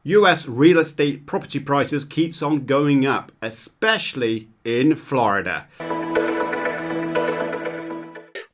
US real estate property prices keeps on going up, especially in Florida.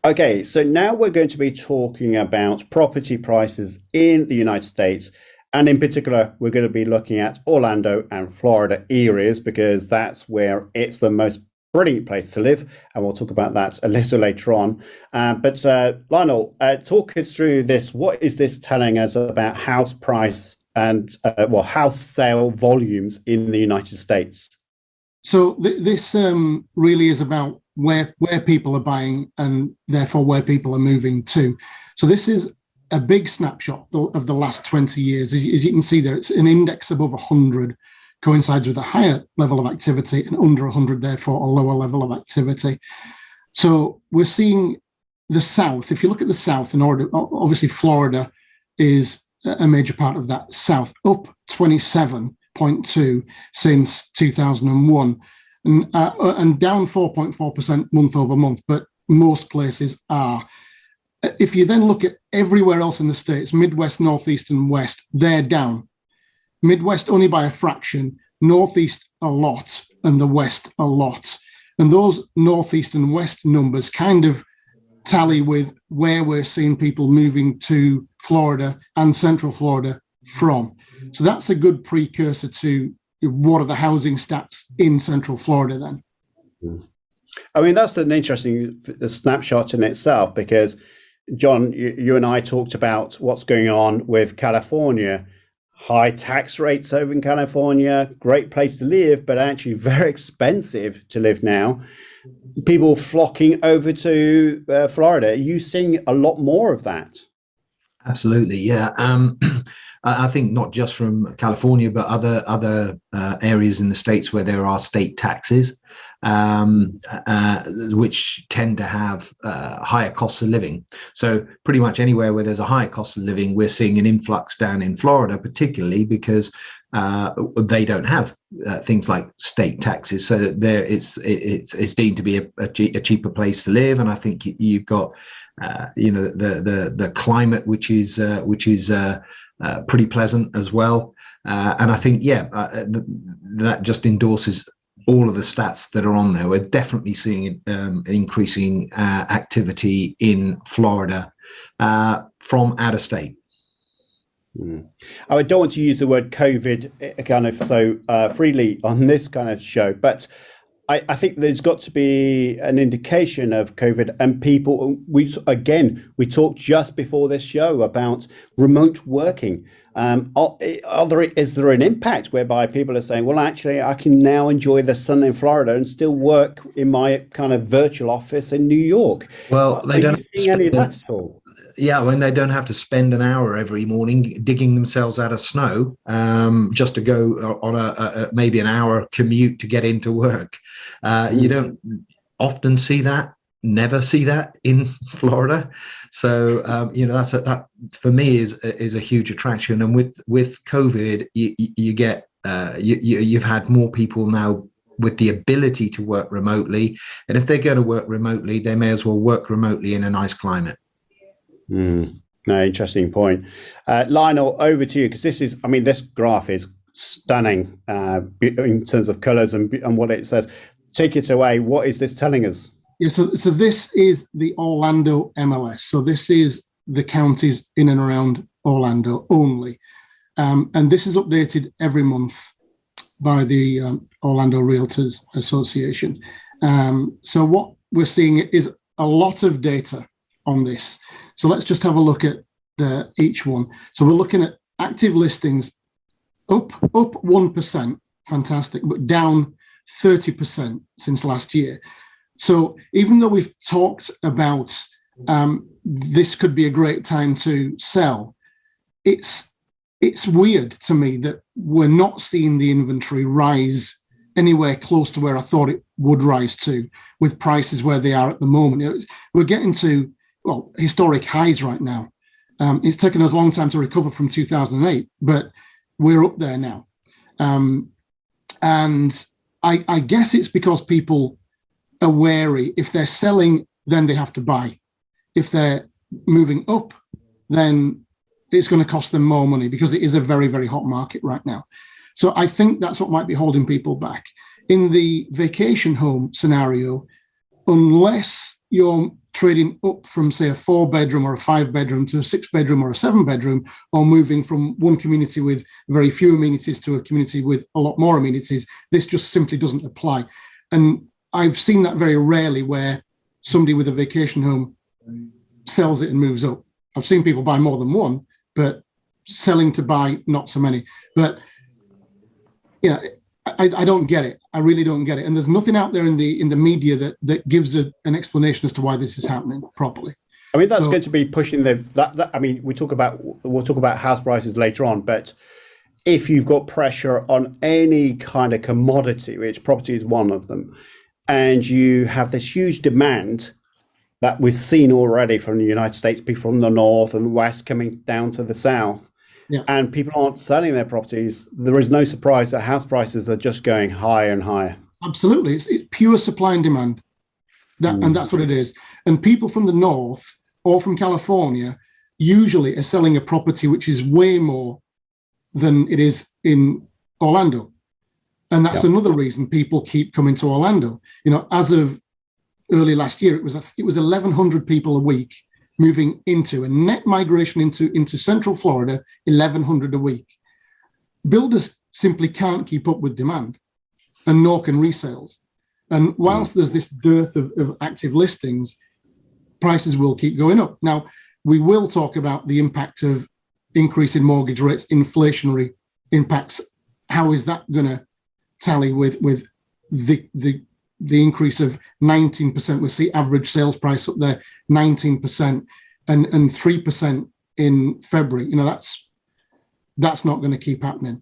Okay, so now we're going to be talking about property prices in the United States. And in particular, we're going to be looking at Orlando and Florida areas because that's where it's the most brilliant place to live. And we'll talk about that a little later on. But Lionel, talk us through this. What is this telling us about house price and house sale volumes in the United States? So this really is about where people are buying and therefore where people are moving to. So this is a big snapshot of the last 20 years. As you can see there, it's an index above 100 coincides with a higher level of activity, and under 100, therefore, a lower level of activity. So we're seeing the South. If you look at the South, in order, obviously Florida is a major part of that South, up 27.2 since 2001, and down 4.4% month over month, but most places are. If you then look at everywhere else in the states, Midwest, Northeast, and West, they're down. Midwest only by a fraction, Northeast a lot, and the West a lot. And those Northeast and West numbers kind of tally with where we're seeing people moving to Florida and Central Florida from. So that's a good precursor to what are the housing stats in Central Florida then. I mean, that's an interesting snapshot in itself because, John, you and I talked about what's going on with California. High tax rates over in California, great place to live, but actually very expensive to live now. People flocking over to Florida. Are you seeing a lot more of that? Absolutely, yeah. I think not just from California, but other areas in the states where there are state taxes, which tend to have higher costs of living. So pretty much anywhere where there's a higher cost of living, we're seeing an influx down in Florida, particularly because they don't have things like state taxes. So there, it's deemed to be a cheaper place to live, and I think you've got the climate, which is pretty pleasant as well. And I think, that just endorses all of the stats that are on there. We're definitely seeing increasing activity in Florida from out of state. I don't want to use the word COVID kind of so freely on this kind of show, but I think there's got to be an indication of COVID and people. We talked just before this show about remote working. Is there an impact whereby people are saying, well, actually, I can now enjoy the sun in Florida and still work in my kind of virtual office in New York? Well, they don't see any of that at all. Yeah, when they don't have to spend an hour every morning digging themselves out of snow just to go on a maybe an hour commute to get into work. You don't often see that, never see that in Florida. So that for me is a huge attraction. And with COVID, you get you've had more people now with the ability to work remotely, and if they're going to work remotely, they may as well work remotely in a nice climate. No, interesting point. Lionel, over to you, because this graph is stunning in terms of colors and what it says. Take it away. What is this telling us? Yeah, so this is the Orlando MLS. So this is the counties in and around Orlando only. And this is updated every month by the Orlando Realtors Association. So what we're seeing is a lot of data on this. So let's just have a look at each one. So we're looking at active listings up 1%, fantastic, but down 30% since last year. So even though we've talked about this could be a great time to sell, it's weird to me that we're not seeing the inventory rise anywhere close to where I thought it would rise to, with prices where they are at the moment. We're getting to historic highs right now. It's taken us a long time to recover from 2008, but we're up there now. And I guess it's because people are wary. If they're selling, then they have to buy. If they're moving up, then it's going to cost them more money because it is a very, very hot market right now. So I think that's what might be holding people back. In the vacation home scenario, unless you're trading up from, say, a 4-bedroom or a 5-bedroom to a 6-bedroom or a 7-bedroom, or moving from one community with very few amenities to a community with a lot more amenities, this just simply doesn't apply. And I've seen that very rarely, where somebody with a vacation home sells it and moves up. I've seen people buy more than one, but selling to buy not so many. But I don't get it. I really don't get it. And there's nothing out there in the media that gives an explanation as to why this is happening properly. I mean, that's going to be pushing that. I mean, we'll talk about house prices later on, but if you've got pressure on any kind of commodity, which property is one of them, and you have this huge demand that we've seen already from the United States, people from the north and the west coming down to the south, and people aren't selling their properties, there is no surprise that house prices are just going higher and higher. Absolutely. It's pure supply and demand. And that's what it is. And people from the north or from California usually are selling a property which is way more than it is in Orlando. And that's another reason people keep coming to Orlando. As of early last year, it was 1,100 people a week moving into a net migration into Central Florida, 1,100 a week. Builders simply can't keep up with demand, and nor can resales. And whilst there's this dearth of active listings, prices will keep going up. Now, we will talk about the impact of increase in mortgage rates, inflationary impacts. How is that going to tally with the increase of 19%? We see average sales price up there 19% and 3% in February. That's not going to keep happening.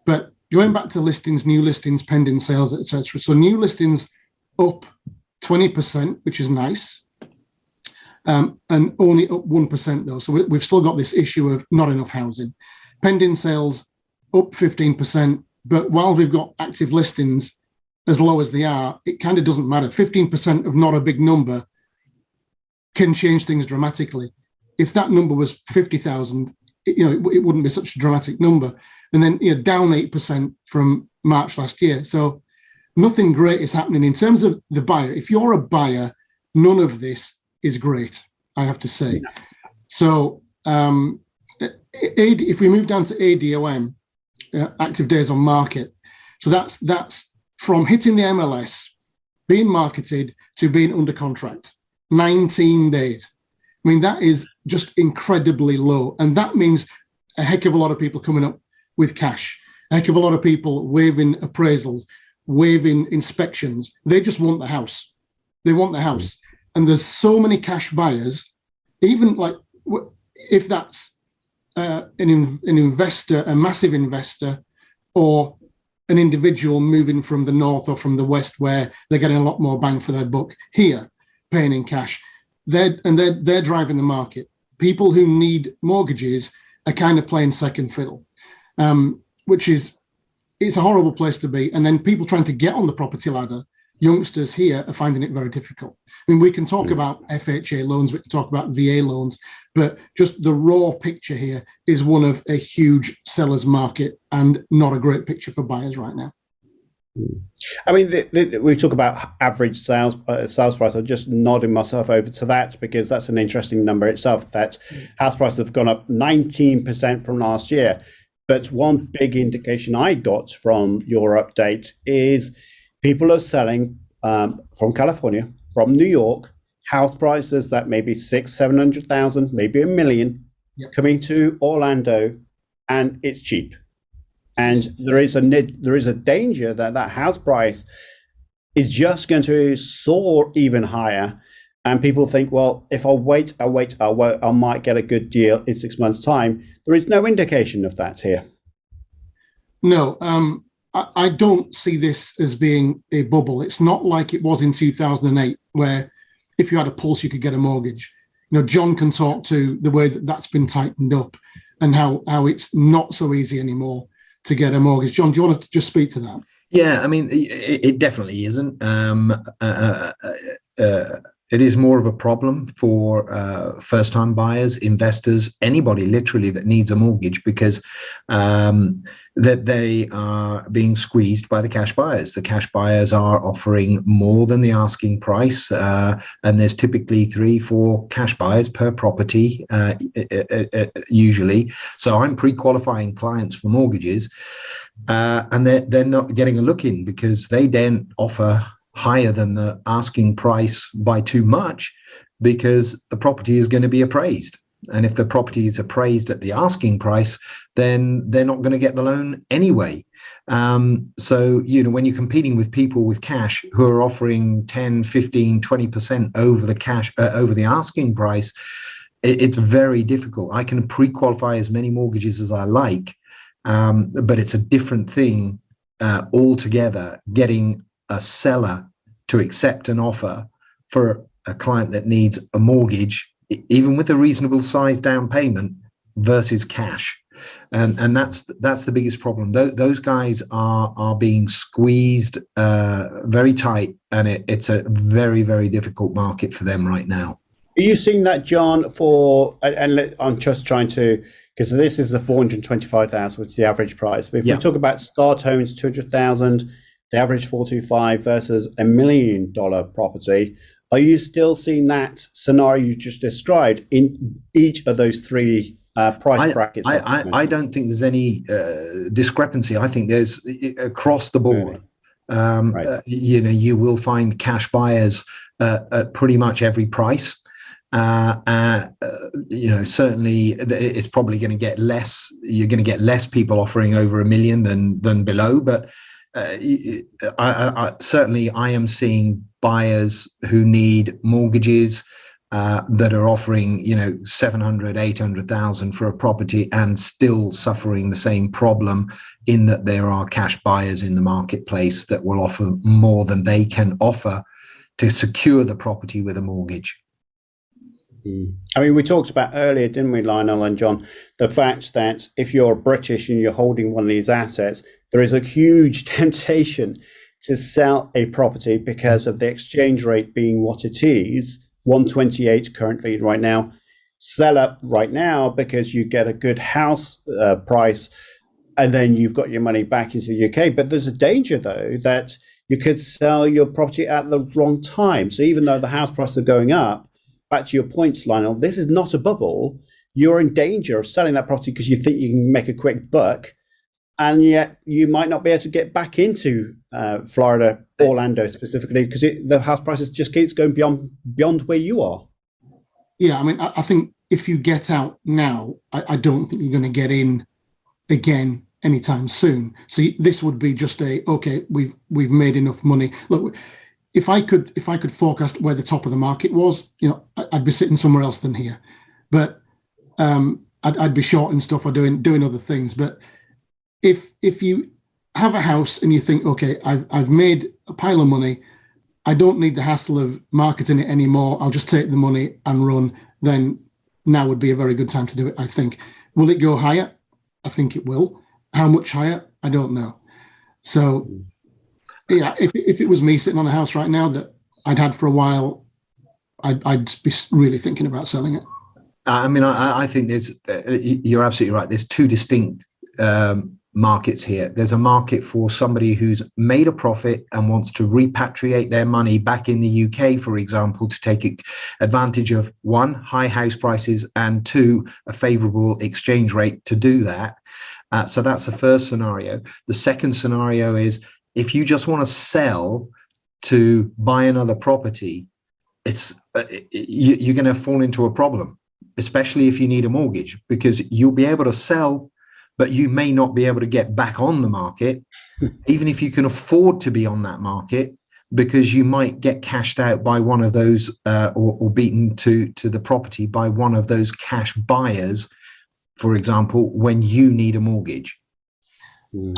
But going back to listings, new listings, pending sales, etc. So new listings up 20%, which is nice, and only up 1% though. So we've still got this issue of not enough housing. Pending sales up 15%, but while we've got active listings as low as they are, it kind of doesn't matter. 15% of not a big number can change things dramatically. If that number was 50,000, it wouldn't be such a dramatic number. And then down 8% from March last year. So nothing great is happening in terms of the buyer. If you're a buyer, none of this is great, I have to say. So if we move down to ADOM, active days on market, so that's from hitting the MLS, being marketed, to being under contract, 19 days. I mean, that is just incredibly low. And that means a heck of a lot of people coming up with cash, a heck of a lot of people waiving appraisals, waiving inspections. They just want the house. They want the house. And there's so many cash buyers, even like if that's an investor, a massive investor, or an individual moving from the north or from the west where they're getting a lot more bang for their buck here, paying in cash. They're driving the market. People who need mortgages are kind of playing second fiddle, it's a horrible place to be. And then people trying to get on the property ladder, youngsters here are finding it very difficult. I mean, we can talk about FHA loans, we can talk about VA loans, but just the raw picture here is one of a huge seller's market and not a great picture for buyers right now. I mean, we talk about average sales price. I'm just nodding myself over to that because that's an interesting number itself, that house prices have gone up 19% from last year. But one big indication I got from your update is people are selling from California, from New York, house prices that maybe 600,000-700,000, maybe $1 million, coming to Orlando, and it's cheap. And there is a danger that house price is just going to soar even higher. And people think, well, if I wait, I might get a good deal in 6 months' time. There is no indication of that here. No, I don't see this as being a bubble. It's not like it was in 2008, where if you had a pulse, you could get a mortgage. John can talk to the way that's been tightened up and how it's not so easy anymore to get a mortgage. John, do you want to just speak to that? Yeah, I mean, it definitely isn't. It is more of a problem for first-time buyers, investors, anybody literally that needs a mortgage, because that they are being squeezed by the cash buyers. The cash buyers are offering more than the asking price, and there's typically 3-4 cash buyers per property, usually. So I'm pre-qualifying clients for mortgages, and they're not getting a look in because they then offer higher than the asking price by too much, because the property is going to be appraised. And if the property is appraised at the asking price, then they're not going to get the loan anyway. So, when you're competing with people with cash who are offering 10, 15, 20% over the cash, over the asking price, it's very difficult. I can pre-qualify as many mortgages as I like, but it's a different thing altogether getting a seller to accept an offer for a client that needs a mortgage, even with a reasonable size down payment, versus cash. And that's the biggest problem. Those guys are being squeezed very tight, and it's a very, very difficult market for them right now. Are you seeing that, John, I'm just trying to, because this is the 425,000, which is the average price. But if we talk about start homes, 200,000, the average 425 versus $1 million property, are you still seeing that scenario you just described in each of those three price brackets? I don't think there's any discrepancy. I think there's across the board. Really? Right. You will find cash buyers at pretty much every price. Certainly it's probably going to get less. You're going to get less people offering over $1 million than below, but I certainly am seeing buyers who need mortgages that are offering 700, 800,000 for a property and still suffering the same problem, in that there are cash buyers in the marketplace that will offer more than they can offer to secure the property with a mortgage. I mean, we talked about earlier, didn't we, Lionel and John, the fact that if you're British and you're holding one of these assets, there is a huge temptation to sell a property because of the exchange rate being what it is, 128 currently right now. Sell up right now because you get a good house price, and then you've got your money back into the UK. But there's a danger, though, that you could sell your property at the wrong time. So even though the house prices are going up, back to your points, Lionel, this is not a bubble. You're in danger of selling that property because you think you can make a quick buck, and yet you might not be able to get back into Florida, Orlando specifically, because the house prices just keeps going beyond where you are. Yeah, I mean, I think if you get out now, I don't think you're going to get in again anytime soon. So this would be just okay, we've made enough money. Look, if I could forecast where the top of the market was, I'd be sitting somewhere else than here. But I'd be short and stuff or doing other things. But if you have a house and you think, okay, I've made a pile of money, I don't need the hassle of marketing it anymore, I'll just take the money and run, then now would be a very good time to do it, I think. Will it go higher? I think it will. How much higher? I don't know. So yeah, if it was me sitting on a house right now that I'd had for a while, I'd be really thinking about selling it. I mean, I think you're absolutely right. There's two distinct markets here. There's a market for somebody who's made a profit and wants to repatriate their money back in the UK, for example, to take advantage of, one, high house prices, and two, a favorable exchange rate to do that. So that's the first scenario. The second scenario is, if you just want to sell to buy another property, you're going to fall into a problem, especially if you need a mortgage, because you'll be able to sell, but you may not be able to get back on the market, even if you can afford to be on that market, because you might get cashed out by one of those or beaten to the property by one of those cash buyers, for example, when you need a mortgage.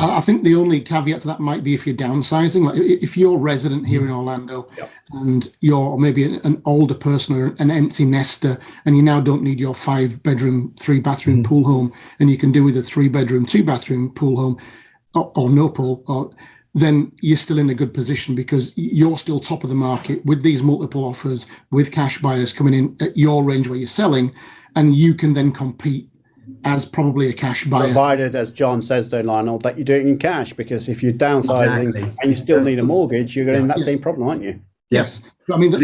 I think the only caveat to that might be if you're downsizing. Like if you're resident here in Orlando, and you're maybe an older person or an empty nester, and you now don't need your 5-bedroom, 3-bathroom pool home, and you can do with a 3-bedroom, 2-bathroom pool home, or no pool, then you're still in a good position because you're still top of the market with these multiple offers, with cash buyers coming in at your range where you're selling, and you can then compete as probably a cash buyer. Provided, as John says, though, Lionel, that you do it in cash, because if you're downsizing Exactly. and you still need a mortgage, you're in that Yeah. same problem, aren't you? Yes. I mean, But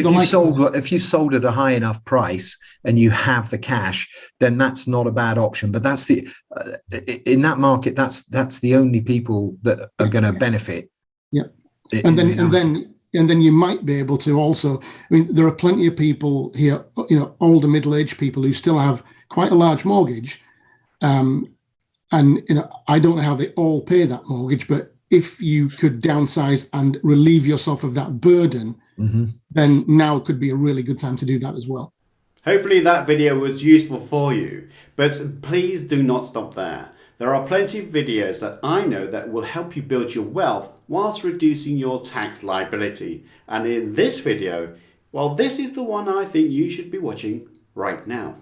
if you sold at a high enough price and you have the cash, then that's not a bad option. But that's the in that market, that's the only people that are going to benefit. Yeah, and then you might be able to also. I mean, there are plenty of people here, older middle-aged people who still have quite a large mortgage, and I don't know how they all pay that mortgage, but if you could downsize and relieve yourself of that burden, then now could be a really good time to do that as well. Hopefully that video was useful for you, but please do not stop there. There are plenty of videos that I know that will help you build your wealth whilst reducing your tax liability. And in this video, well, this is the one I think you should be watching right now.